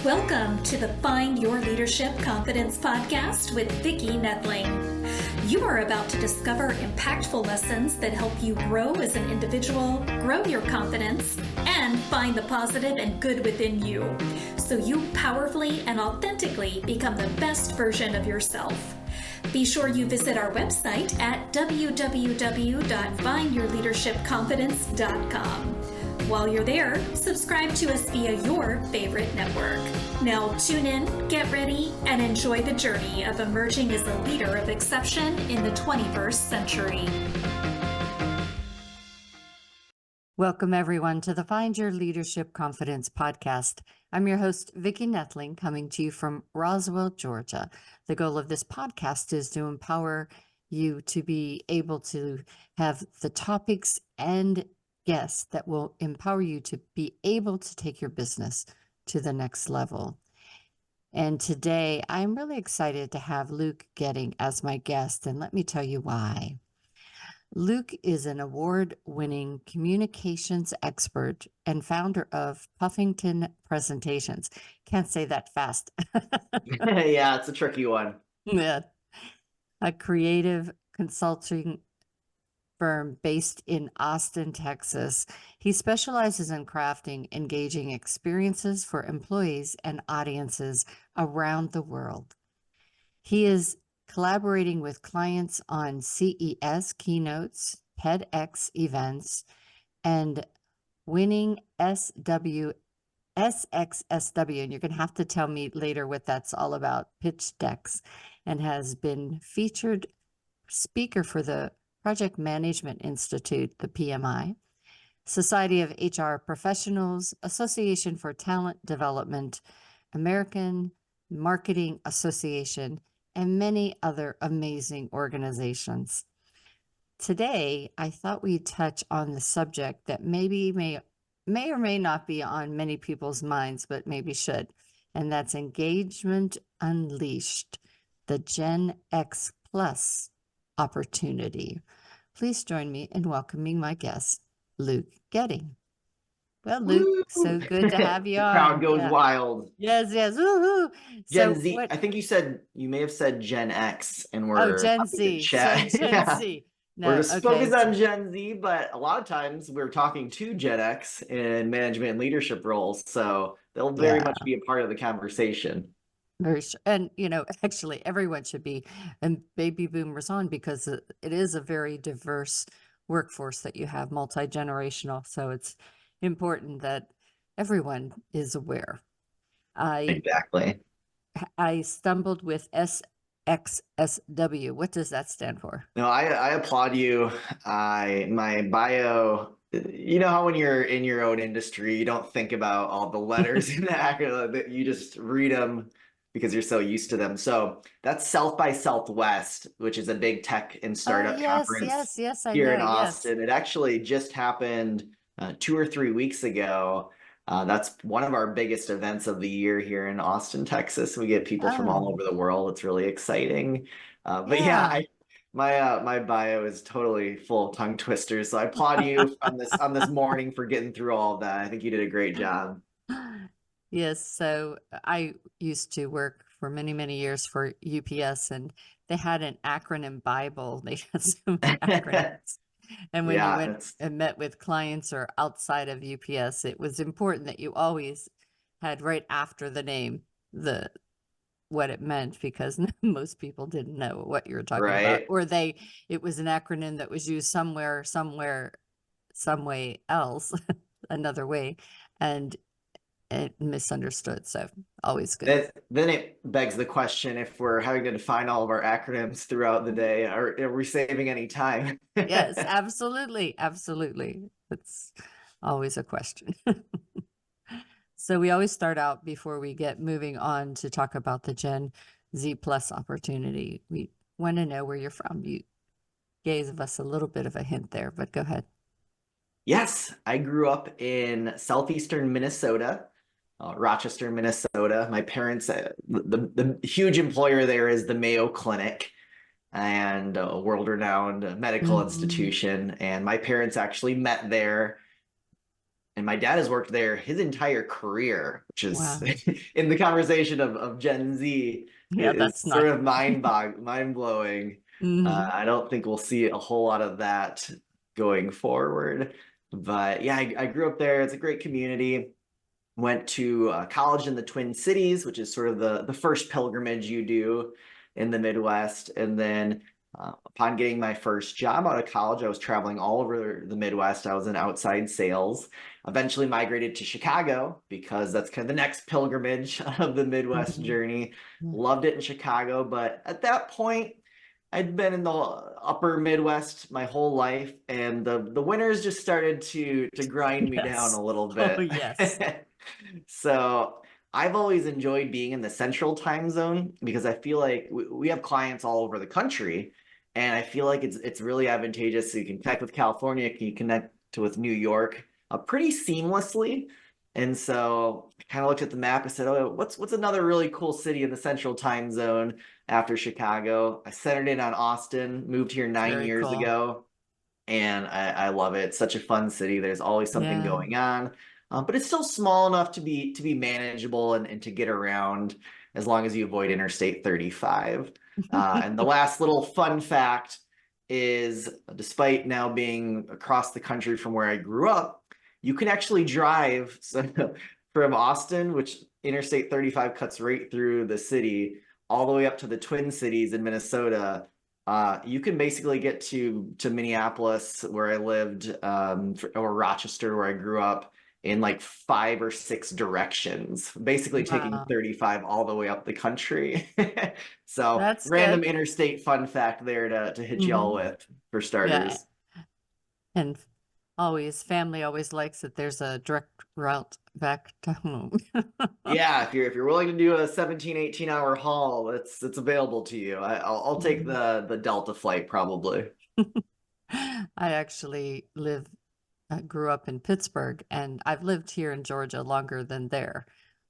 Welcome to the Find Your Leadership Confidence podcast with Vicki Nedling. You are about to discover impactful lessons that help you grow as an individual, grow your confidence, and find the positive and good within you, so you powerfully and authentically become the best version of yourself. Be sure you visit our website at www.findyourleadershipconfidence.com. While you're there, subscribe to us via your favorite network. Now tune in, get ready, and enjoy the journey of emerging as a leader of exception in the 21st century. Welcome, everyone, to the Find Your Leadership Confidence podcast. I'm your host, Vicki Nedling, coming to you from Roswell, Georgia. The goal of this podcast is to empower you to be able to have the topics and guests that will empower you to be able to take your business to the next level. And today, I'm really excited to have Luke Goetting as my guest, and let me tell you why. Luke is an award-winning communications expert and founder of Puffingston Presentations. Can't say that fast. Yeah, it's a tricky one. Yeah. A creative consulting firm based in Austin, Texas. He specializes in crafting engaging experiences for employees and audiences around the world. He is collaborating with clients on CES keynotes, TEDx events, and winning SXSW. And you're going to have to tell me later what that's all about, pitch decks, and has been featured speaker for the Project Management Institute, the PMI, Society of HR Professionals, Association for Talent Development, American Marketing Association, and many other amazing organizations. Today, I thought we'd touch on the subject that may or may not be on many people's minds, but maybe should, and that's Engagement Unleashed, the Gen X Plus opportunity. Please join me in welcoming my guest, Luke Goetting. Well, Luke, Woo! So good to have you The on. crowd goes wild. Yes. Woo-hoo. Gen Z. I think you may have said Gen X, and we're Gen Z. Gen yeah. Z. No, we're just focused on Gen Z, but a lot of times we're talking to Gen X in management and leadership roles, so they'll very much be a part of the conversation. Very sure. And, actually everyone should be, and baby boomers on, because it is a very diverse workforce that you have, multi-generational. So it's important that everyone is aware. Exactly. I stumbled with SXSW. What does that stand for? No, I applaud you. My bio, you know how when you're in your own industry, you don't think about all the letters in the acronym, you just read them because you're so used to them. So that's South by Southwest, which is a big tech and startup conference here in Austin. It actually just happened 2 or 3 weeks ago. That's one of our biggest events of the year here in Austin, Texas. We get people from all over the world. It's really exciting. My bio is totally full of tongue twisters. So I applaud you on this morning for getting through all of that. I think you did a great job. Yes. So I used to work for many, many years for UPS, and they had an acronym Bible. They had so many acronyms. And when you went and met with clients or outside of UPS, it was important that you always had right after the name what it meant, because most people didn't know what you were talking about, or it was an acronym that was used somewhere, some way else, another way, and it misunderstood. So always good. Then it begs the question, if we're having to define all of our acronyms throughout the day, are we saving any time? Yes, absolutely. That's always a question. So we always start out, before we get moving on to talk about the Gen Z plus opportunity, we want to know where you're from. You gave us a little bit of a hint there, but go ahead. Yes, I grew up in southeastern Minnesota. Rochester, Minnesota. My parents, the huge employer there is the Mayo Clinic, and a world-renowned medical institution. And my parents actually met there And my dad has worked there his entire career, which is Wow. in the conversation of Gen Z Yeah, is that's sort not. of mind blowing. Hmm. I don't think we'll see a whole lot of that going forward. But yeah, I grew up there. It's a great community. Went to college in the Twin Cities, which is sort of the first pilgrimage you do in the Midwest. And then upon getting my first job out of college, I was traveling all over the Midwest. I was in outside sales. Eventually migrated to Chicago because that's kind of the next pilgrimage of the Midwest Hmm. journey. Yeah. Loved it in Chicago, but at that point, I'd been in the upper Midwest my whole life, and the winters just started to grind me down Yes. a little Oh, bit. yes. So I've always enjoyed being in the central time zone because I feel like we have clients all over the country, and I feel like it's really advantageous. So you can connect with California, you can connect with New York pretty seamlessly. And so I kind of looked at the map and said, "Oh, what's another really cool city in the central time zone after Chicago?" I centered in on Austin, moved here 9 Very years cool. ago, and I love it. It's such a fun city. There's always something Yeah. going on, but it's still small enough to be manageable and to get around as long as you avoid Interstate 35. And the last little fun fact is, despite now being across the country from where I grew up, you can actually drive from Austin, which Interstate 35 cuts right through the city, all the way up to the Twin Cities in Minnesota. You can basically get to Minneapolis, where I lived, or Rochester, where I grew up, in like 5 or 6 directions, basically taking Wow. 35 all the way up the country. So That's random good. interstate fun fact there to hit you all Hmm. with for Yeah. starters. And always, family always likes that there's a direct route back to home. Yeah, if you're willing to do a 17, 18 hour haul, it's available to you. I'll take Mhm. the Delta flight probably. I actually grew up in Pittsburgh, and I've lived here in Georgia longer than there.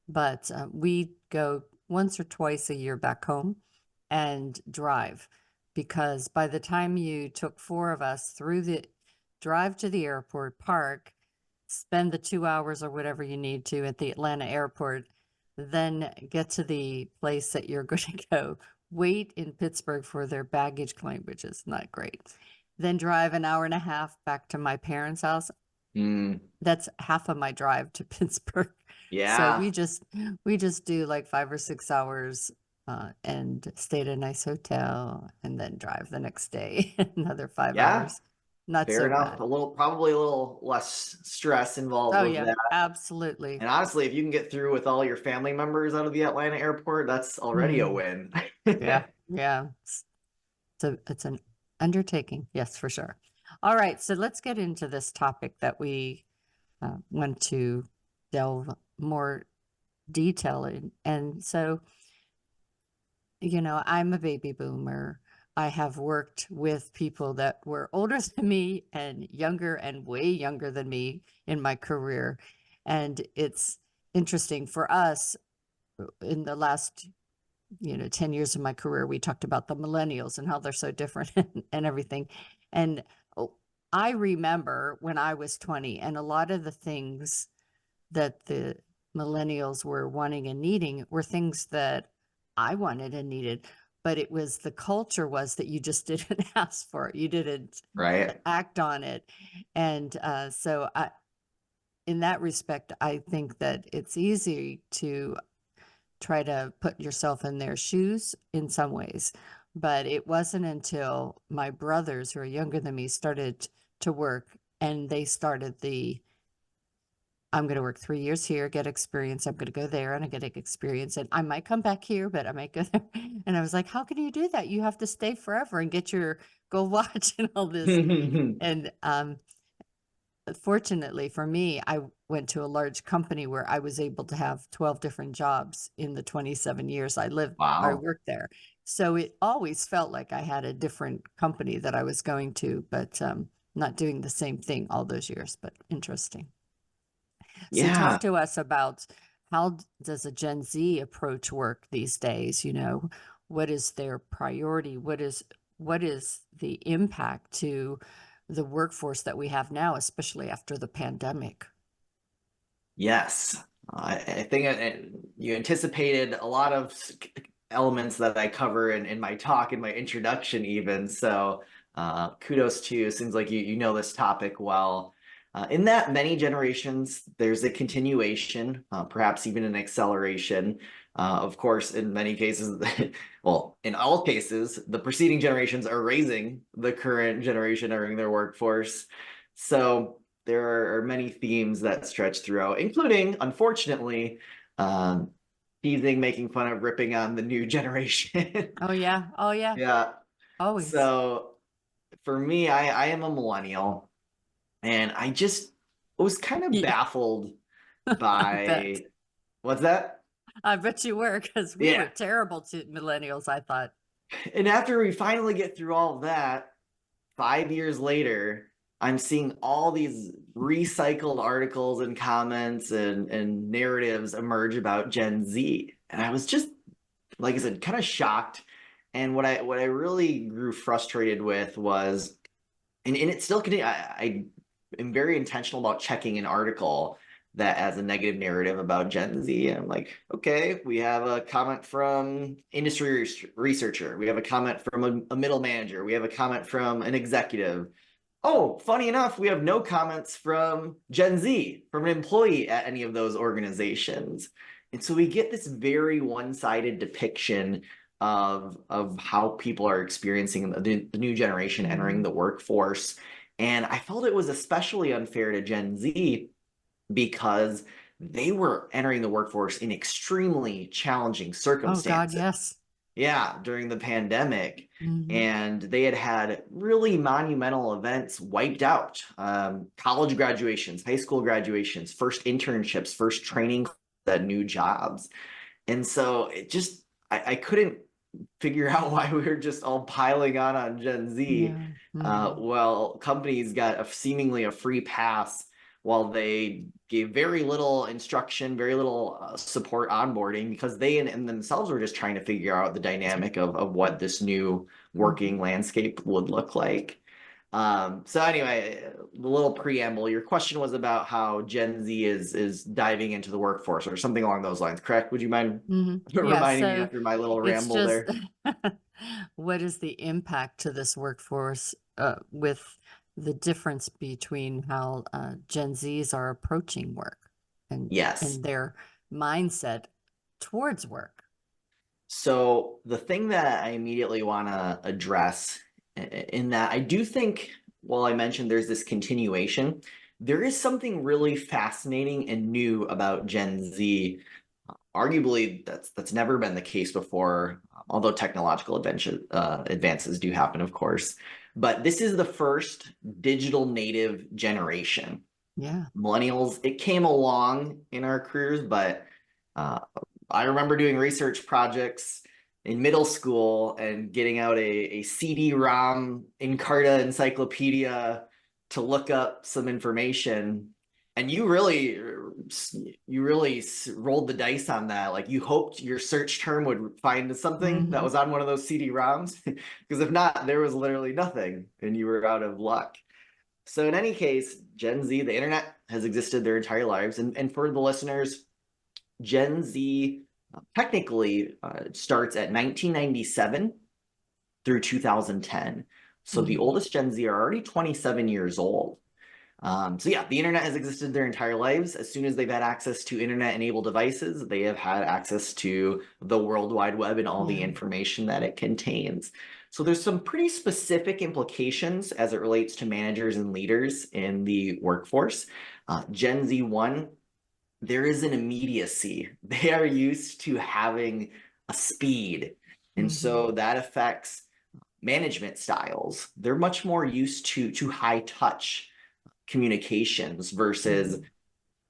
But we go once or twice a year back home and drive, because by the time you took 4 of us through the drive to the airport, park, spend the 2 hours or whatever you need to at the Atlanta airport, then get to the place that you're going to go, wait in Pittsburgh for their baggage claim, which is not great, then drive an hour and a half back to my parents' house. Mm, That's half of my drive to Pittsburgh. So yeah. we just do like 5 or 6 hours and stay at a nice hotel and then drive the next day another five Yeah. hours. Not Fair so enough. bad. Probably a little less stress involved Oh with yeah, that. absolutely. And honestly, if you can get through with all your family members out of the Atlanta airport, that's already a Mhm. win. Yeah, yeah. It's an undertaking, yes, for sure. All right, so let's get into this topic that we want to delve more detail in. And so, I'm a baby boomer. I have worked with people that were older than me and younger and way younger than me in my career. And it's interesting for us in the last 10 years of my career, we talked about the millennials and how they're so different and everything. And oh, I remember when I was 20, and a lot of the things that the millennials were wanting and needing were things that I wanted and needed. But it was the culture was that you just didn't ask for it. You didn't Right. act on it. And in that respect, I think that it's easy to try to put yourself in their shoes in some ways. But it wasn't until my brothers, who are younger than me, started to work, and they started I'm going to work 3 years here, get experience. I'm going to go there and I get experience. And I might come back here, but I might go there. And I was like, how can you do that? You have to stay forever and get your gold watch and all this. And fortunately for me, I went to a large company where I was able to have 12 different jobs in the 27 years I Wow. worked there. So it always felt like I had a different company that I was going to, but not doing the same thing all those years, but interesting. So Yeah. talk to us about, how does a Gen Z approach work these days? What is their priority? What is the impact to the workforce that we have now, especially after the pandemic? Yes, I think you anticipated a lot of elements that I cover in my talk, in my introduction, even. So kudos to you. Seems like you know this topic well. In that many generations, there's a continuation, perhaps even an acceleration. Of course, in many cases, well, in all cases, the preceding generations are raising the current generation entering their workforce. So there are many themes that stretch throughout, including, unfortunately, um, teasing, making fun of, ripping on the new generation. Oh yeah. Oh yeah. Yeah. Always. So for me, I am a millennial, and I just was kind of Yeah, baffled I bet. by what's that? I bet you were, because we were Yeah. terrible to millennials, I thought. And after we finally get through all of that, 5 years later, I'm seeing all these recycled articles and comments and narratives emerge about Gen Z. And I was just, like I said, kind of shocked. And what I really grew frustrated with was, and it still continues, I am very intentional about checking an article that has a negative narrative about Gen Z. And I'm like, okay, we have a comment from industry researcher. We have a comment from a middle manager. We have a comment from an executive. Oh, funny enough, we have no comments from Gen Z, from an employee at any of those organizations. And so we get this very one-sided depiction of how people are experiencing the new generation entering the workforce. And I felt it was especially unfair to Gen Z because they were entering the workforce in extremely challenging Oh God, circumstances. yes. Yeah, during the pandemic. Hmm. And they had really monumental events wiped out. College graduations, high school graduations, first internships, first training at new jobs. And so it just, I couldn't figure out why we were just all piling on Gen Z. Yeah. Hmm. Well, companies got seemingly a free pass while they gave very little instruction, very little support onboarding because they in themselves were just trying to figure out the dynamic of what this new working landscape would look like. So anyway, the little preamble, your question was about how Gen Z is diving into the workforce or something along those lines, correct? Would you mind Yeah. reminding me So after my little it's ramble just, there? what is the impact to this workforce, with the difference between how Gen Zs are approaching work and Yes. their mindset towards work? So the thing that I immediately want to address in that I do think, while I mentioned there's this continuation, there is something really fascinating and new about Gen Z. Arguably, that's never been the case before, although technological advances do happen, of course. But this is the first digital native generation. Yeah. Millennials, it came along in our careers, but uh, I remember doing research projects in middle school and getting out a CD-ROM Encarta encyclopedia to look up some information. And you really rolled the dice on that. Like you hoped your search term would find something that Hmm. was on one of those CD-ROMs, because if not, there was literally nothing, and you were out of luck. So in any case, Gen Z, the internet has existed their entire lives. And for the listeners, Gen Z technically starts at 1997 through 2010. So the Hmm. oldest Gen Z are already 27 years old. So yeah, the internet has existed their entire lives. As soon as they've had access to internet-enabled devices, they have had access to the World Wide Web and all the Yeah. information that it contains. So there's some pretty specific implications as it relates to managers and leaders in the workforce. Gen Z 1, there is an immediacy. They are used to having a speed. And Hmm. so that affects management styles. They're much more used to high touch communications versus Hmm.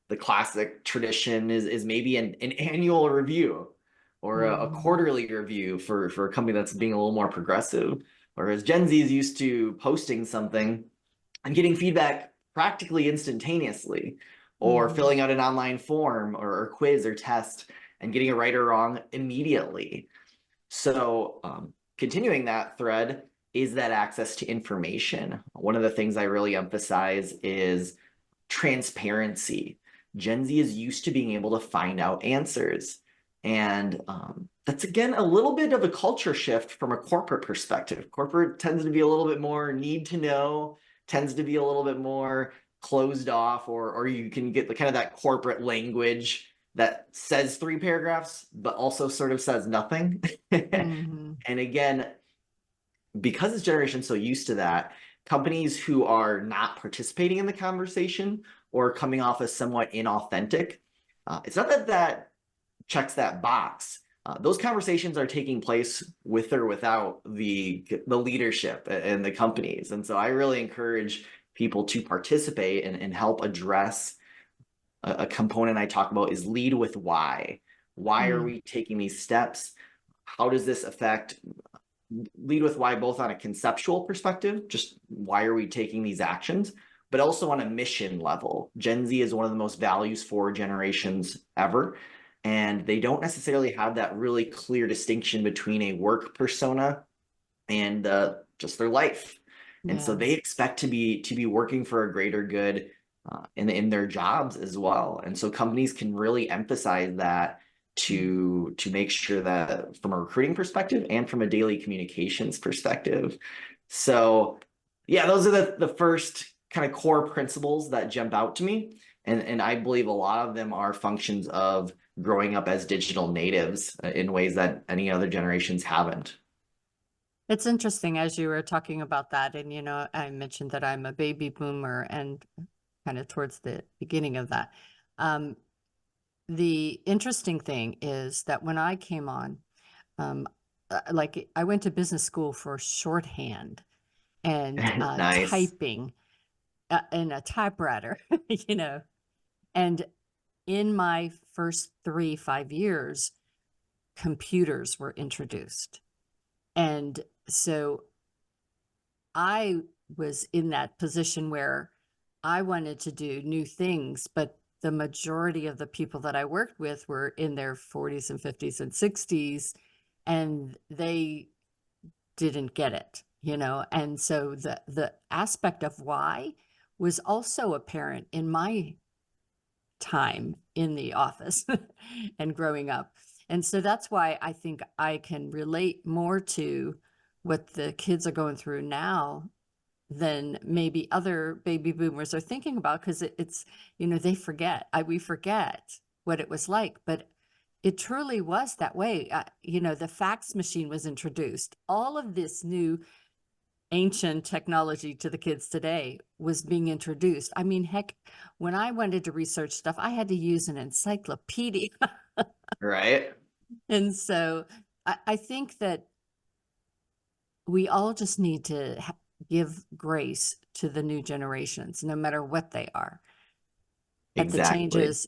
the classic tradition is maybe an annual review or a Hmm. quarterly review for a company that's being a little more progressive. Whereas Gen Z is used to posting something and getting feedback practically instantaneously, or Hmm. filling out an online form or quiz or test and getting it right or wrong immediately. So, continuing that thread is that access to information. One of the things I really emphasize is transparency. Gen Z is used to being able to find out answers. And that's, again, a little bit of a culture shift from a corporate perspective. Corporate tends to be a little bit more need to know, tends to be a little bit more closed off, or you can get the kind of that corporate language that says 3 paragraphs, but also sort of says nothing. Mm-hmm. And again, because this generation's so used to that, companies who are not participating in the conversation or coming off as somewhat inauthentic, it's not that that checks that box. Those conversations are taking place with or without the leadership in the companies. And so I really encourage people to participate and help address a component I talk about is lead with why. Why are we taking these steps? How does this affect? Lead with why, both on a conceptual perspective, just why are we taking these actions, but also on a mission level. Gen Z is one of the most values forward generations ever. And they don't necessarily have that really clear distinction between a work persona and just their life. And so they expect to be working for a greater good in their jobs as well. And so companies can really emphasize that to make sure that from a recruiting perspective and from a daily communications perspective. So yeah, those are the first kind of core principles that jump out to me. And I believe a lot of them are functions of growing up as digital natives in ways that any other generations haven't. It's interesting as you were talking about that. And, I mentioned that I'm a baby boomer and kind of towards the beginning of that. The interesting thing is that when I came on, like I went to business school for shorthand and Nice. typing in a typewriter, and in my first 5 years, computers were introduced. And so I was in that position where I wanted to do new things, but the majority of the people that I worked with were in their 40s and 50s and 60s, and they didn't get it, And so the aspect of why was also apparent in my time in the office and growing up. And so that's why I think I can relate more to what the kids are going through now than maybe other baby boomers are thinking about, because it's, they forget. We forget what it was like, but it truly was that way. The fax machine was introduced. All of this new ancient technology to the kids today was being introduced. I mean, heck, when I wanted to research stuff, I had to use an encyclopedia. Right. And so I think that we all just need to give grace to the new generations, no matter what they are, at the Exactly. changes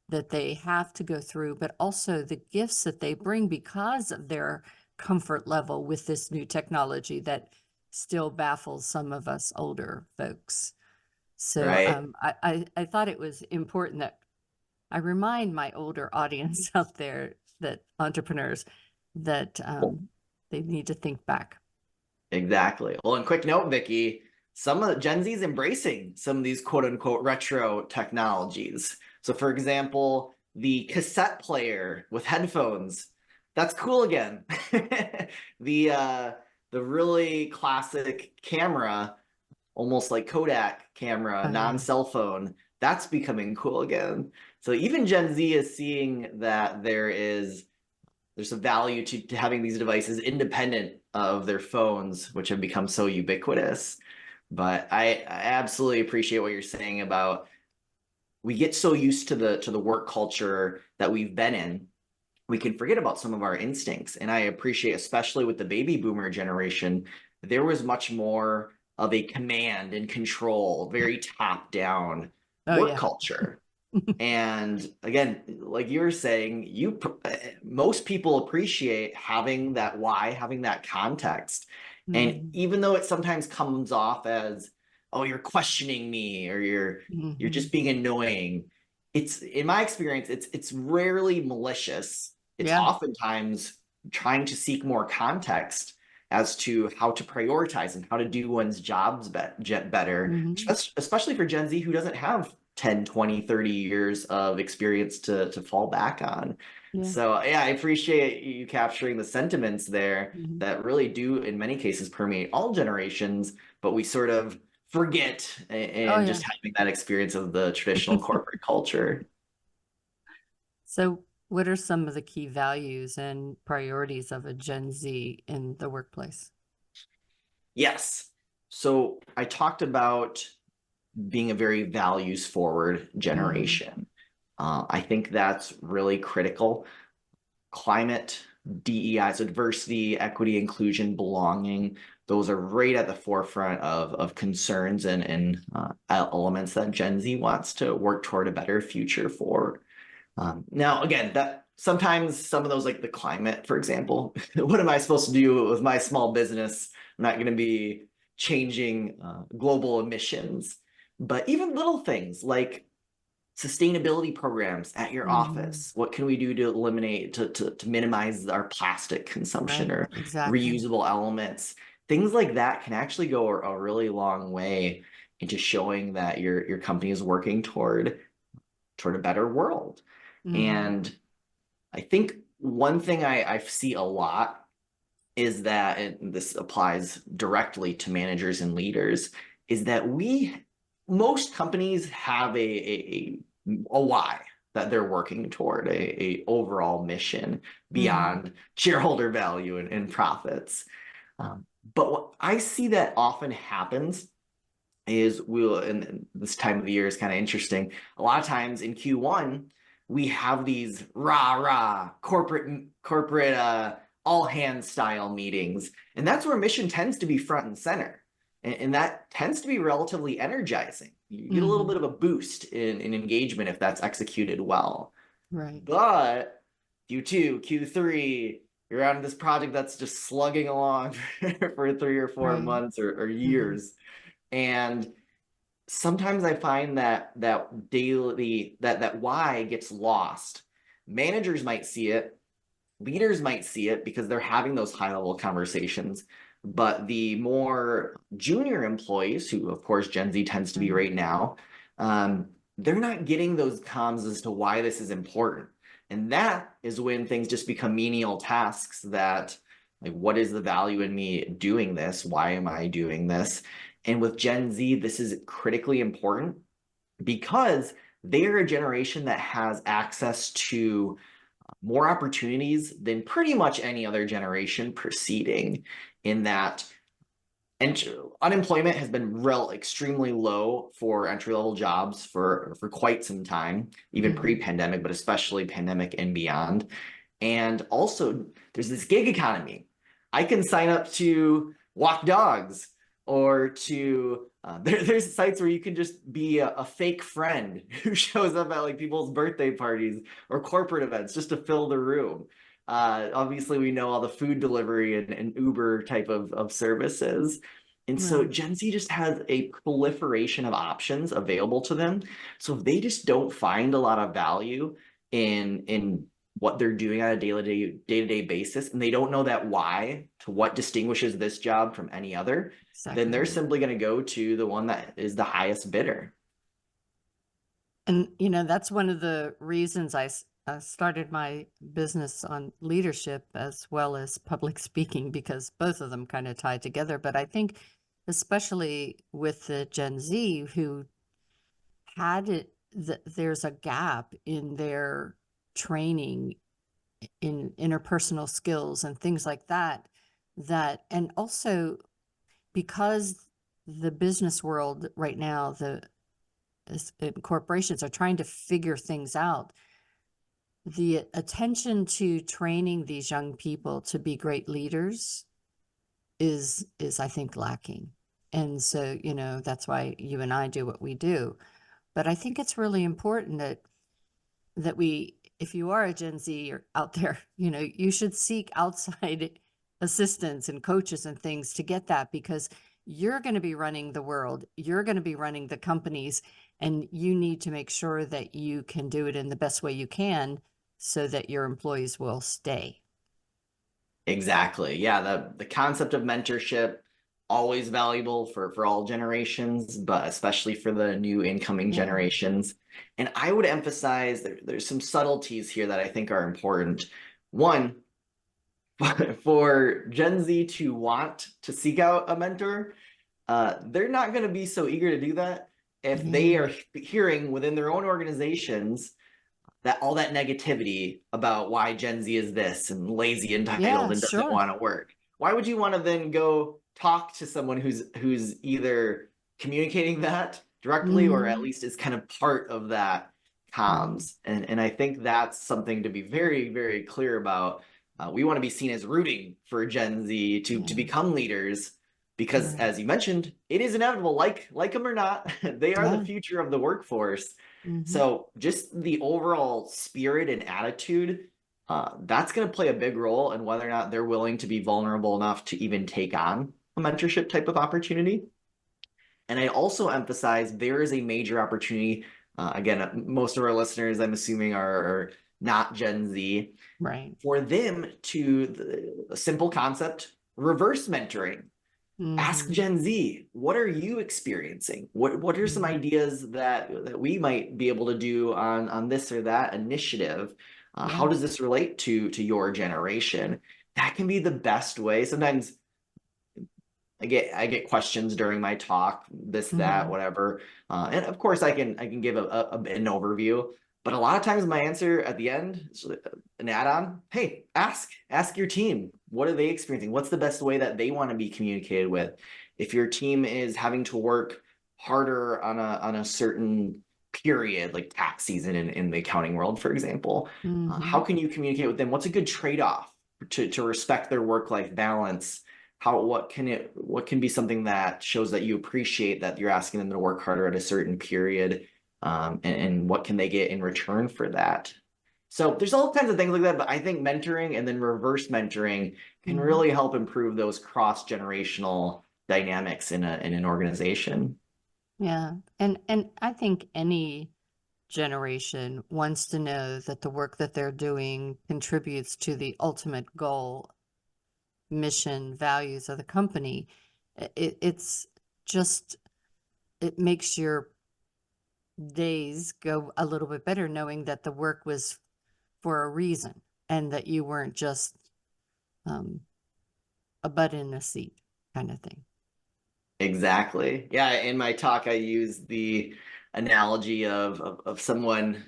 that they have to go through, but also the gifts that they bring because of their comfort level with this new technology that still baffles some of us older folks. So Right. I thought it was important that I remind my older audience out there, that entrepreneurs, that they need to think back. Exactly. Well, and quick note, Vicky, some of the Gen Z is embracing some of these quote unquote retro technologies. So for example, the cassette player with headphones, that's cool again. The really classic camera, almost like Kodak camera, non-cell phone, that's becoming cool again. So even Gen Z is seeing that there's a value to having these devices independent of their phones, which have become so ubiquitous. But I absolutely appreciate what you're saying about, we get so used to the work culture that we've been in, we can forget about some of our instincts. And I appreciate, especially with the baby boomer generation, there was much more of a command and control, very top down work culture. And again, like you were saying, most people appreciate having that why, having that context. And even though it sometimes comes off as, oh, you're questioning me, or you're just being annoying, it's, in my experience, it's rarely malicious. It's oftentimes trying to seek more context as to how to prioritize and how to do one's jobs better, especially for Gen Z who doesn't have 10, 20, 30 years of experience to fall back on. Yeah. So yeah, I appreciate you capturing the sentiments there Mhm. that really do, in many cases, permeate all generations, but we sort of forget and just having that experience of the traditional corporate culture. So, what are some of the key values and priorities of a Gen Z in the workplace? Yes. So I talked about being a very values forward generation. I think that's really critical. Climate, DEI, so diversity, equity, inclusion, belonging, those are right at the forefront of concerns and elements that Gen Z wants to work toward a better future for. Now, again, that sometimes some of those, like the climate, for example, what am I supposed to do with my small business? I'm not going to be changing global emissions, but even little things like sustainability programs at your office. What can we do to eliminate, to minimize our plastic consumption Right, or exactly. reusable elements? Things like that can actually go a really long way into showing that your company is working toward a better world. And I think one thing I see a lot is that, and this applies directly to managers and leaders, is that most companies have a why that they're working toward, a overall mission beyond shareholder value and profits. But what I see that often happens is and this time of the year is kind of interesting. A lot of times in Q1, we have these rah corporate all hands style meetings, and that's where mission tends to be front and center, and that tends to be relatively energizing. You get a little bit of a boost in engagement if that's executed well. Right. But Q2, Q3, you're on this project that's just slugging along for 3 or 4 months or years. And sometimes I find that daily that why gets lost. Managers might see it, leaders might see it because they're having those high level conversations. But the more junior employees, who of course Gen Z tends to be right now, they're not getting those comms as to why this is important. And that is when things just become menial tasks that, like, what is the value in me doing this? Why am I doing this? And with Gen Z, this is critically important because they are a generation that has access to more opportunities than pretty much any other generation preceding, in that unemployment has been extremely low for entry-level jobs for quite some time, even pre-pandemic, but especially pandemic and beyond. And also, there's this gig economy. I can sign up to walk dogs or to there's sites where you can just be a fake friend who shows up at like people's birthday parties or corporate events just to fill the room. Obviously, we know all the food delivery and Uber type of services. And so Gen Z just has a proliferation of options available to them. So if they just don't find a lot of value in what they're doing on a day-to-day basis, and they don't know that why, to what distinguishes this job from any other, then they're simply going to go to the one that is the highest bidder. And, that's one of the reasons I started my business on leadership as well as public speaking, because both of them kind of tie together. But I think especially with the Gen Z who had it, there's a gap in their training in interpersonal skills and things like that, and also because the business world right now, corporations are trying to figure things out. The attention to training these young people to be great leaders is I think lacking. And so, that's why you and I do what we do. But I think it's really important that we, if you are a Gen Z or out there, you should seek outside assistance and coaches and things to get that, because you're going to be running the world. You're going to be running the companies, and you need to make sure that you can do it in the best way you can so that your employees will stay. Exactly. Yeah, the concept of mentorship, always valuable for all generations, but especially for the new incoming generations. And I would emphasize there's some subtleties here that I think are important. One, for Gen Z to want to seek out a mentor, they're not going to be so eager to do that if they are hearing within their own organizations that all that negativity about why Gen Z is this and lazy, entitled, and doesn't want to work. Why would you want to then go talk to someone who's either communicating that directly or at least is kind of part of that comms? And I think that's something to be very, very clear about. We want to be seen as rooting for Gen Z to become leaders, because as you mentioned, it is inevitable, like them or not, they are the future of the workforce. So just the overall spirit and attitude, that's going to play a big role in whether or not they're willing to be vulnerable enough to even take on a mentorship type of opportunity. And I also emphasize there is a major opportunity. Again, most of our listeners, I'm assuming, are not Gen Z. Right. For them to, a simple concept, reverse mentoring. Ask Gen Z, what are you experiencing? What are some ideas that we might be able to do on this or that initiative? How does this relate to your generation? That can be the best way. Sometimes I get questions during my talk, this, that, whatever. And of course I can give an overview, but a lot of times my answer at the end is an add-on. Hey, ask your team. What are they experiencing? What's the best way that they want to be communicated with? If your team is having to work harder on a certain period, like tax season in the accounting world, for example, how can you communicate with them? What's a good trade-off to respect their work-life balance? What can be something that shows that you appreciate that you're asking them to work harder at a certain period, and what can they get in return for that? So there's all kinds of things like that, but I think mentoring and then reverse mentoring can really help improve those cross-generational dynamics in an organization. Yeah. And I think any generation wants to know that the work that they're doing contributes to the ultimate goal, mission, values of the company. It's just, it makes your days go a little bit better knowing that the work was for a reason and that you weren't just a butt in a seat kind of thing. Exactly. Yeah, in my talk I use the analogy of someone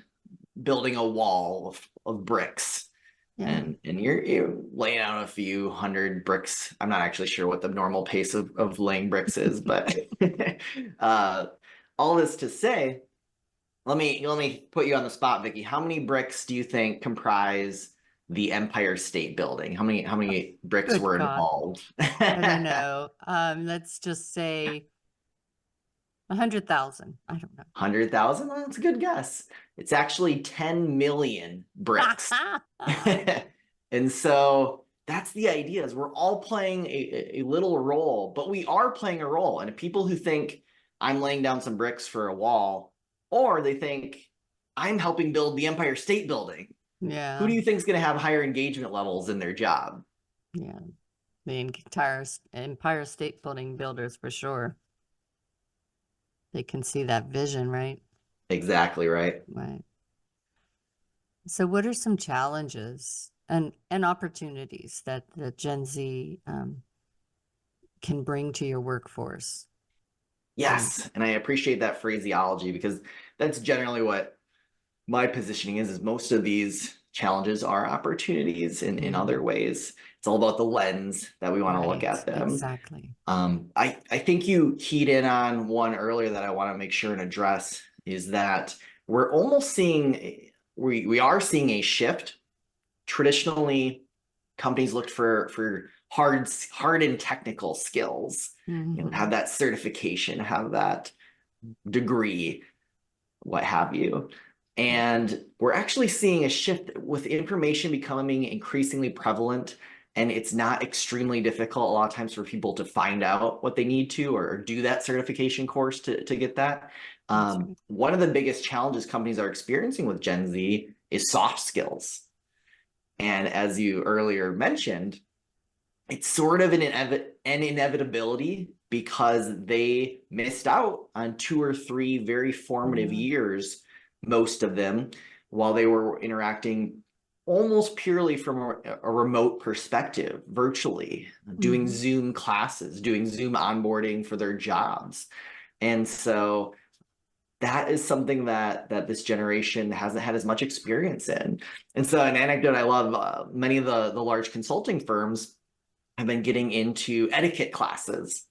building a wall of bricks. And you're laying out a few hundred bricks. I'm not actually sure what the normal pace of laying bricks is, but all this to say, let me put you on the spot, Vicki. How many bricks do you think comprise the Empire State Building? How many bricks were involved? I don't know. Let's just say 100,000. I don't know. 100,000? Well, that's a good guess. It's actually 10 million bricks. And so that's the idea, is we're all playing a little role, but we are playing a role. And people who think I'm laying down some bricks for a wall, or they think I'm helping build the Empire State Building. Yeah. Who do you think is going to have higher engagement levels in their job? Yeah. The entire Empire State Building builders, for sure. They can see that vision, right? Exactly right. Right. So what are some challenges and opportunities that the Gen Z can bring to your workforce? Yes, and I appreciate that phraseology, because that's generally what my positioning is most of these challenges are opportunities in other ways. It's all about the lens that we want to look at them. Exactly. I think you keyed in on one earlier that I want to make sure and address, is that we're almost seeing, we are seeing a shift. Traditionally, companies looked for hard and technical skills, have that certification, have that degree, what have you. And we're actually seeing a shift with information becoming increasingly prevalent, and it's not extremely difficult a lot of times for people to find out what they need to, or do that certification course to get that. One of the biggest challenges companies are experiencing with Gen Z is soft skills. And as you earlier mentioned, it's sort of an inevitability because they missed out on 2 or 3 very formative years, most of them, while they were interacting almost purely from a remote perspective, virtually, doing Zoom classes, doing Zoom onboarding for their jobs. And so that is something that this generation hasn't had as much experience in. And so an anecdote I love, many of the large consulting firms have been getting into etiquette classes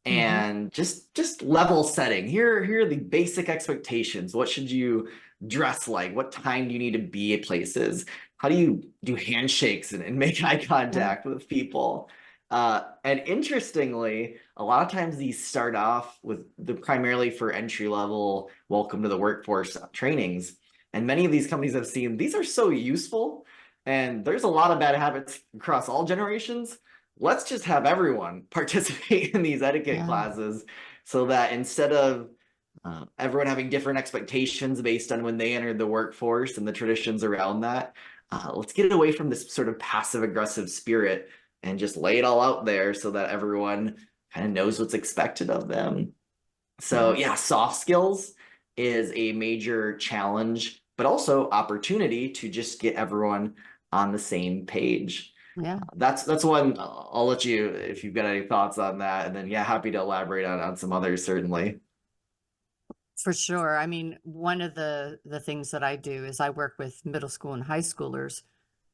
and just level setting. Here are the basic expectations. What should you dress like? What time do you need to be at places? How do you do handshakes and make eye contact with people? And interestingly, a lot of times these start off with the primarily for entry level welcome to the workforce trainings. And many of these companies I've seen, these are so useful. And there's a lot of bad habits across all generations. Let's just have everyone participate in these etiquette classes so that instead of everyone having different expectations based on when they entered the workforce and the traditions around that, let's get away from this sort of passive aggressive spirit and just lay it all out there so that everyone kind of knows what's expected of them. So yeah, soft skills is a major challenge, but also opportunity to just get everyone on the same page. Yeah. That's one. I'll let you, if you've got any thoughts on that, and then yeah, happy to elaborate on some others, certainly. For sure. I mean, one of the things that I do is I work with middle school and high schoolers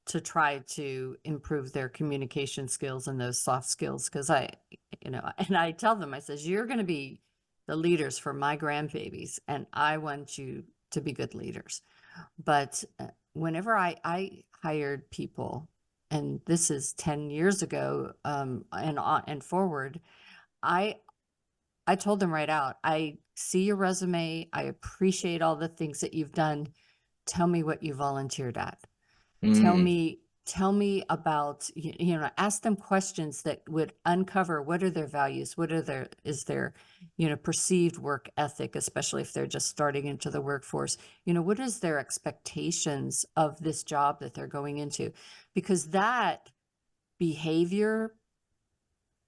to try to improve their communication skills and those soft skills. Because and I tell them, I says, you're going to be the leaders for my grandbabies, and I want you to be good leaders. But whenever I hired people, and this is 10 years ago, and forward, I told them right out, I see your resume. I appreciate all the things that you've done. Tell me what you volunteered at. Tell me about, ask them questions that would uncover what are their values, is their, perceived work ethic, especially if they're just starting into the workforce. What is their expectations of this job that they're going into? Because that behavior,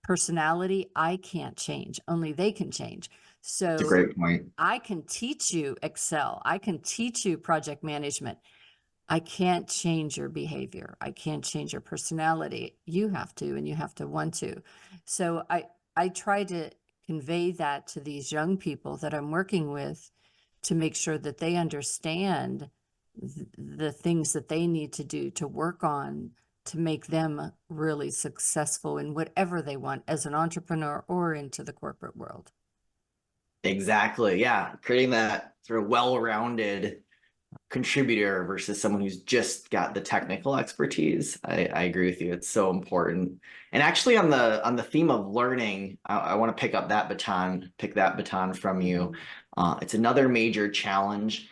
personality, I can't change, only they can change. So That's a great point. I can teach you Excel. I can teach you project management. I can't change your behavior. I can't change your personality. You have to, and you have to want to. So I try to convey that to these young people that I'm working with to make sure that they understand the things that they need to do to work on to make them really successful in whatever they want as an entrepreneur or into the corporate world. Exactly. Yeah. Creating that sort of well-rounded contributor versus someone who's just got the technical expertise. I agree with you. It's so important. And actually on the theme of learning, I want to pick that baton from you. It's another major challenge.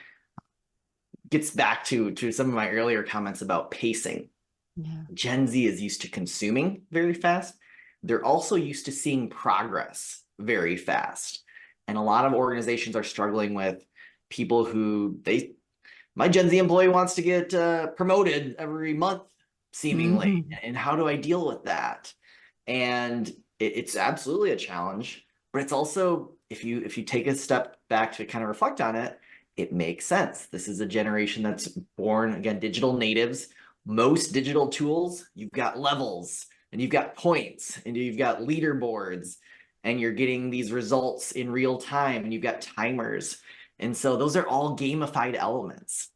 Gets back to some of my earlier comments about pacing. Yeah. Gen Z is used to consuming very fast. They're also used to seeing progress very fast. And a lot of organizations are struggling with people who my Gen Z employee wants to get promoted every month, seemingly. And how do I deal with that? And it's absolutely a challenge, but it's also, if you take a step back to kind of reflect on it, it makes sense. This is a generation that's born, again, digital natives. Most digital tools, you've got levels and you've got points and you've got leaderboards and you're getting these results in real time and you've got timers. And so those are all gamified elements.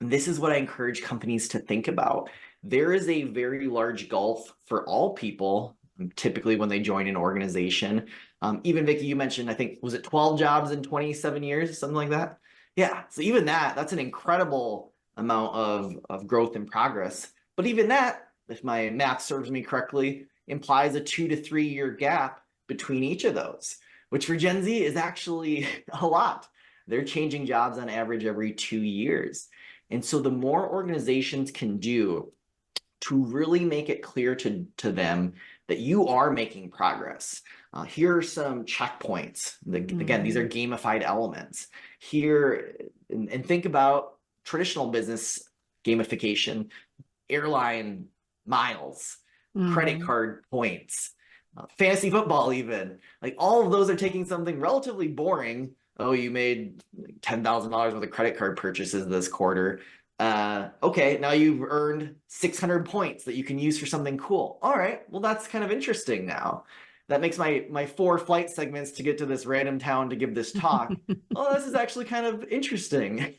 And this is what I encourage companies to think about. There is a very large gulf for all people, typically when they join an organization. Even Vicki, you mentioned, I think, was it 12 jobs in 27 years, something like that? Yeah, so even that's an incredible amount of growth and progress. But even that, if my math serves me correctly, implies a 2 to 3 year gap between each of those, which for Gen Z is actually a lot. They're changing jobs on average every 2 years. And so the more organizations can do to really make it clear to them that you are making progress. Here are some checkpoints. Again, these are gamified elements. Here, and think about traditional business gamification, airline miles. credit card points, fantasy football, even. Like all of those are taking something relatively boring. Oh, you made $10,000 worth of credit card purchases this quarter. Okay, now you've earned 600 points that you can use for something cool. All right, well, that's kind of interesting now. That makes my 4 flight segments to get to this random town to give this talk. Oh, this is actually kind of interesting.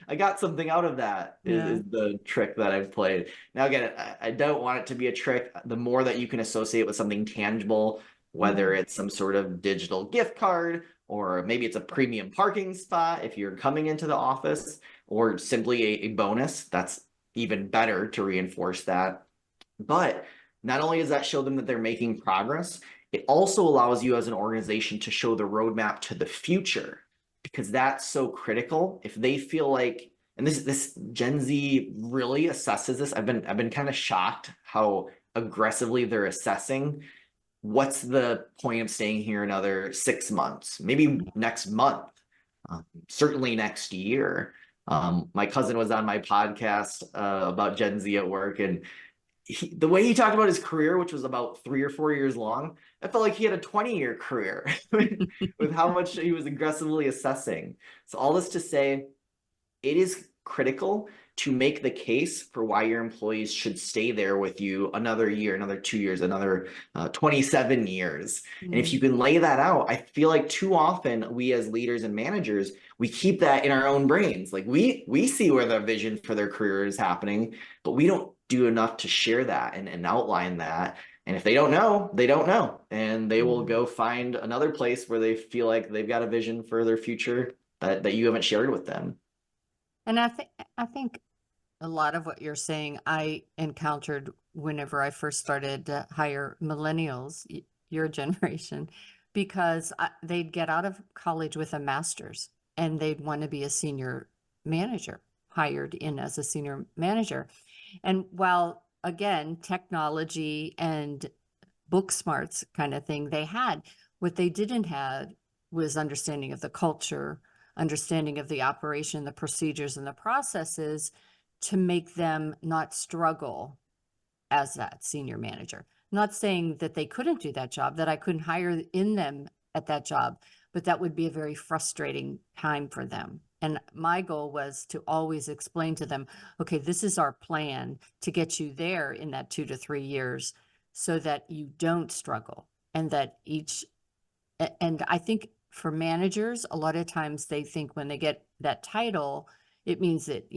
I got something out of that, is the trick that I've played. Now, again, I don't want it to be a trick. The more that you can associate with something tangible, whether it's some sort of digital gift card, or maybe it's a premium parking spot if you're coming into the office, or simply a bonus, that's even better to reinforce that. But not only does that show them that they're making progress, it also allows you as an organization to show the roadmap to the future, because that's so critical. If they feel like, and this Gen Z really assesses this. I've been kind of shocked how aggressively they're assessing what's the point of staying here another 6 months, maybe next month, certainly next year. My cousin was on my podcast about Gen Z at work, and the way he talked about his career, which was about 3 or 4 years long, I felt like he had a 20-year career with how much he was aggressively assessing. So all this to say, it is critical to make the case for why your employees should stay there with you another year, another 2 years, another 27 years. And if you can lay that out, I feel like too often we as leaders and managers, we keep that in our own brains. Like we see where the vision for their career is happening, but we don't do enough to share that and outline that. And if they don't know, they don't know. And they will go find another place where they feel like they've got a vision for their future that you haven't shared with them. And I think a lot of what you're saying, I encountered whenever I first started to hire millennials, your generation, because they'd get out of college with a master's and they'd want to be a senior manager, hired in as a senior manager. And while, again, technology and book smarts kind of thing they had, what they didn't have was understanding of the culture, understanding of the operation, the procedures and the processes to make them not struggle as that senior manager. Not saying that they couldn't do that job, that I couldn't hire in them at that job, but that would be a very frustrating time for them. And my goal was to always explain to them, okay, this is our plan to get you there in that 2 to 3 years so that you don't struggle. And I think for managers, a lot of times they think when they get that title, it means that,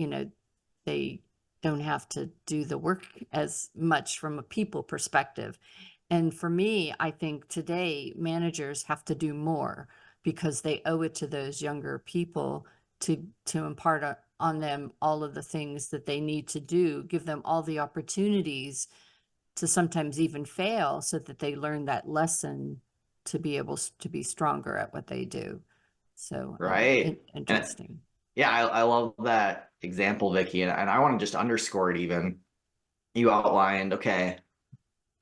they don't have to do the work as much from a people perspective. And for me, I think today managers have to do more because they owe it to those younger people to impart on them all of the things that they need to do, give them all the opportunities to sometimes even fail so that they learn that lesson to be able to be stronger at what they do. So right. Interesting. Yeah, I love that example, Vicky, and I want to just underscore it even. You outlined, okay,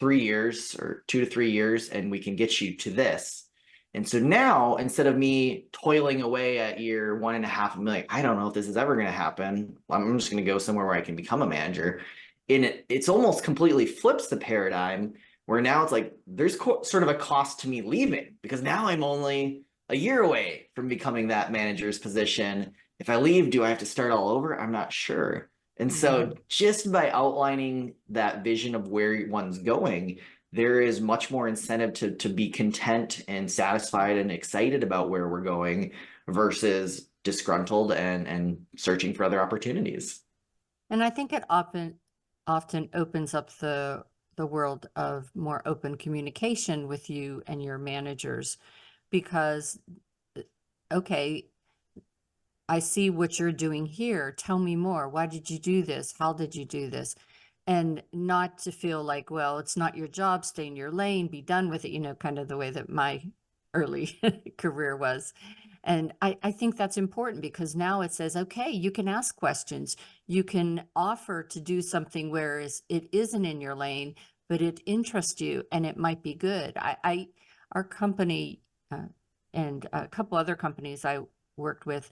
3 years or 2 to 3 years, and we can get you to this. And so now, instead of me toiling away at year 1.5 million, I don't know if this is ever going to happen. I'm just going to go somewhere where I can become a manager. And it's almost completely flips the paradigm where now it's like there's sort of a cost to me leaving because now I'm only a year away from becoming that manager's position. If I leave, do I have to start all over? I'm not sure. And so just by outlining that vision of where one's going, there is much more incentive to be content and satisfied and excited about where we're going versus disgruntled and searching for other opportunities. And I think it often opens up the world of more open communication with you and your managers because, okay, I see what you're doing here. Tell me more. Why did you do this? How did you do this? And not to feel like, well, it's not your job, stay in your lane, be done with it, kind of the way that my early career was. And I think that's important because now it says, okay, you can ask questions. You can offer to do something where it isn't in your lane, but it interests you and it might be good. Our company and a couple other companies I worked with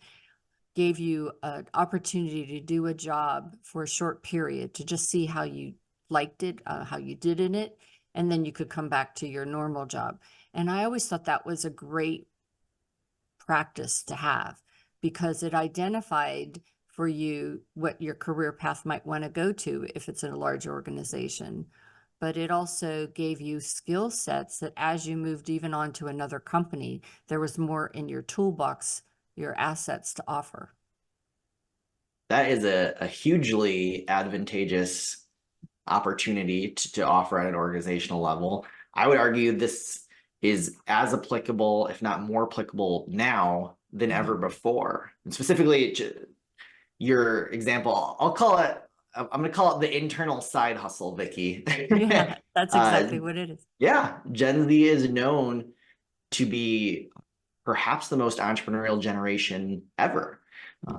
gave you an opportunity to do a job for a short period to just see how you liked it, how you did in it, and then you could come back to your normal job. And I always thought that was a great practice to have, because it identified for you what your career path might want to go to if it's in a large organization. But it also gave you skill sets that as you moved even on to another company, there was more in your toolbox, your assets to offer. That is a hugely advantageous opportunity to offer at an organizational level. I would argue this is as applicable, if not more applicable now than ever before. And specifically, your example, I'm going to call it the internal side hustle, Vicky. Yeah, that's exactly what it is. Yeah, Gen Z is known to be perhaps the most entrepreneurial generation ever.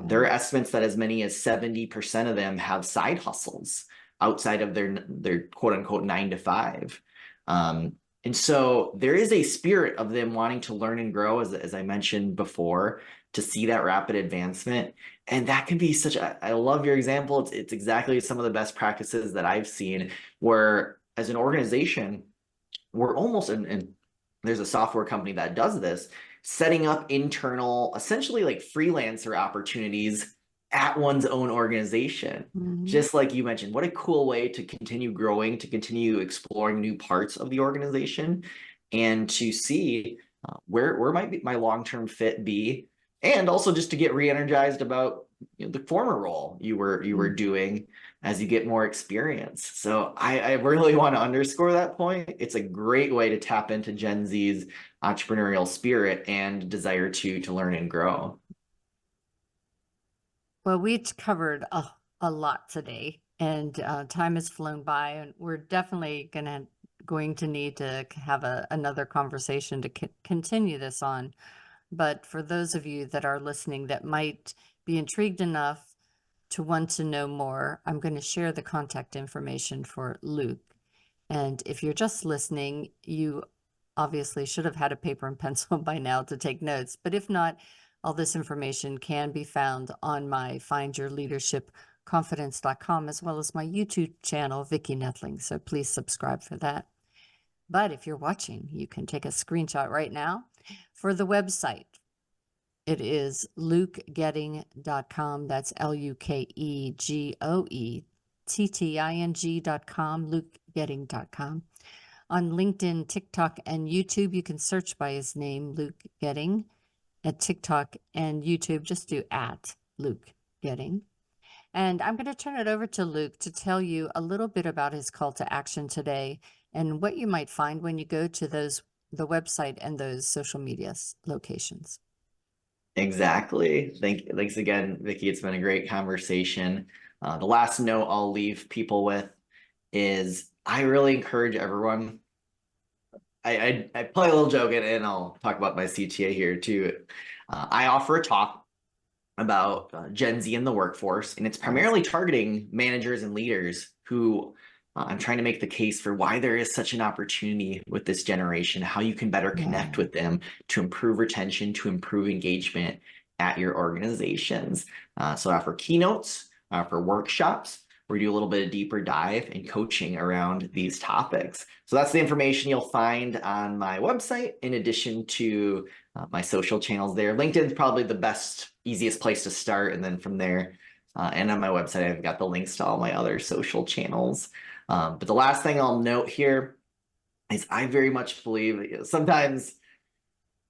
There are estimates that as many as 70% of them have side hustles outside of their quote unquote 9 to 5. And so there is a spirit of them wanting to learn and grow, as I mentioned before, to see that rapid advancement. And that can be I love your example. It's exactly some of the best practices that I've seen, where as an organization, we're almost, and there's a software company that does this, setting up internal, essentially like freelancer opportunities at one's own organization. Just like you mentioned, what a cool way to continue growing, to continue exploring new parts of the organization, and to see where might my long-term fit be, and also just to get re-energized about the former role you were doing as you get more experience. So I really want to underscore that point. It's a great way to tap into Gen Z's entrepreneurial spirit and desire to learn and grow. Well, we covered a lot today, and time has flown by, and we're definitely going to need to have another conversation to continue this on. But for those of you that are listening that might be intrigued enough to want to know more, I'm going to share the contact information for Luke. And if you're just listening, you obviously should have had a paper and pencil by now to take notes. But if not, all this information can be found on my findyourleadershipconfidence.com, as well as my YouTube channel, Vicky Netling. So please subscribe for that. But if you're watching, you can take a screenshot right now for the website. It is lukegoetting.com. That's LukeGoetting.com, lukegoetting.com. On LinkedIn, TikTok, and YouTube, you can search by his name, Luke Goetting. At TikTok and YouTube, just do @Luke Goetting. And I'm going to turn it over to Luke to tell you a little bit about his call to action today and what you might find when you go to the website and those social media locations. Exactly. Thanks again, Vicky. It's been a great conversation. The last note I'll leave people with is I really encourage everyone. I play a little joke, and I'll talk about my CTA here too. I offer a talk about Gen Z in the workforce, and it's primarily targeting managers and leaders who I'm trying to make the case for why there is such an opportunity with this generation, how you can better connect with them to improve retention, to improve engagement at your organizations. So I offer keynotes, I offer workshops, where we do a little bit of deeper dive and coaching around these topics. So that's the information you'll find on my website, in addition to my social channels there. LinkedIn is probably the best, easiest place to start. And then from there, and on my website, I've got the links to all my other social channels. But the last thing I'll note here is I very much believe sometimes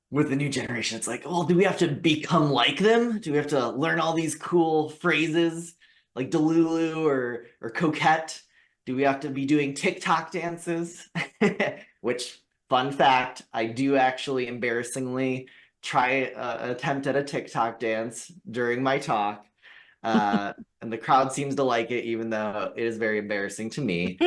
with the new generation, it's like, well, do we have to become like them? Do we have to learn all these cool phrases like Delulu or coquette? Do we have to be doing TikTok dances? Which, fun fact, I do actually embarrassingly try an attempt at a TikTok dance during my talk. And the crowd seems to like it, even though it is very embarrassing to me.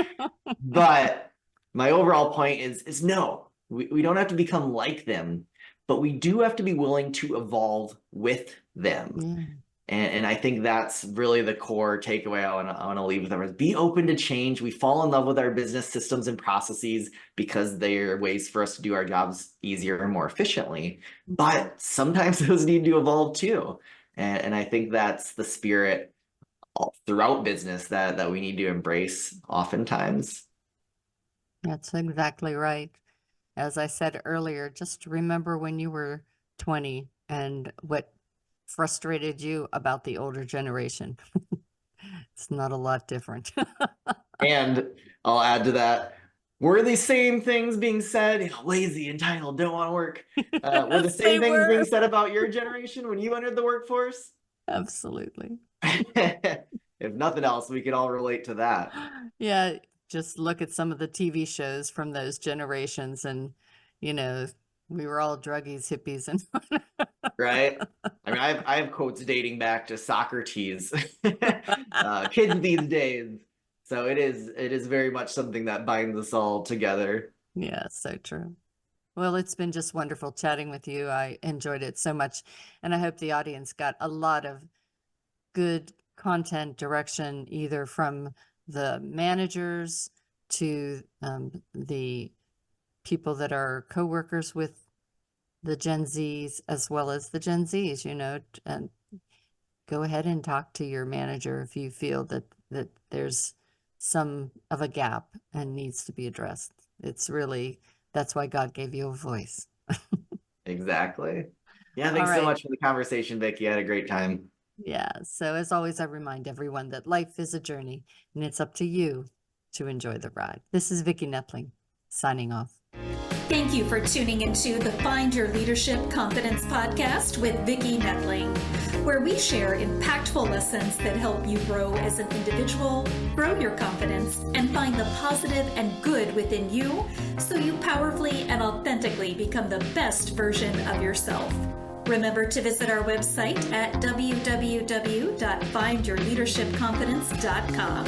But my overall point is no, we don't have to become like them, but we do have to be willing to evolve with them. And I think that's really the core takeaway I want to leave with everyone. Be open to change. We fall in love with our business systems and processes because they're ways for us to do our jobs easier and more efficiently. But sometimes those need to evolve too. And I think that's the spirit all throughout business that we need to embrace oftentimes. That's exactly right. As I said earlier, just remember when you were 20 and what frustrated you about the older generation. It's not a lot different. And I'll add to that, were these same things being said, lazy, entitled, don't want to work? Were the same things being said about your generation when you entered the workforce? Absolutely. If nothing else, we could all relate to that. Yeah, just look at some of the TV shows from those generations and, we were all druggies, hippies, and Right? I mean, I have quotes dating back to Socrates, kids these days. So it is very much something that binds us all together. Yeah, so true. Well, it's been just wonderful chatting with you. I enjoyed it so much. And I hope the audience got a lot of good content direction, either from the managers to the people that are co-workers with the Gen Zs, as well as the Gen Zs, and go ahead and talk to your manager if you feel that there's some of a gap and needs to be addressed. That's why God gave you a voice. Exactly. Yeah, thanks so much for the conversation, Vicki. I had a great time. Yeah. So as always, I remind everyone that life is a journey and it's up to you to enjoy the ride. This is Vicki Netling signing off. Thank you for tuning into the Find Your Leadership Confidence podcast with Vicki Netling, where we share impactful lessons that help you grow as an individual, grow your confidence, and find the positive and good within you so you powerfully and authentically become the best version of yourself. Remember to visit our website at www.findyourleadershipconfidence.com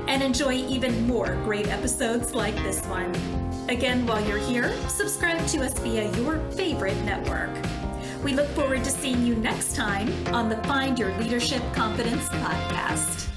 and enjoy even more great episodes like this one. Again, while you're here, subscribe to us via your favorite network. We look forward to seeing you next time on the Find Your Leadership Confidence podcast.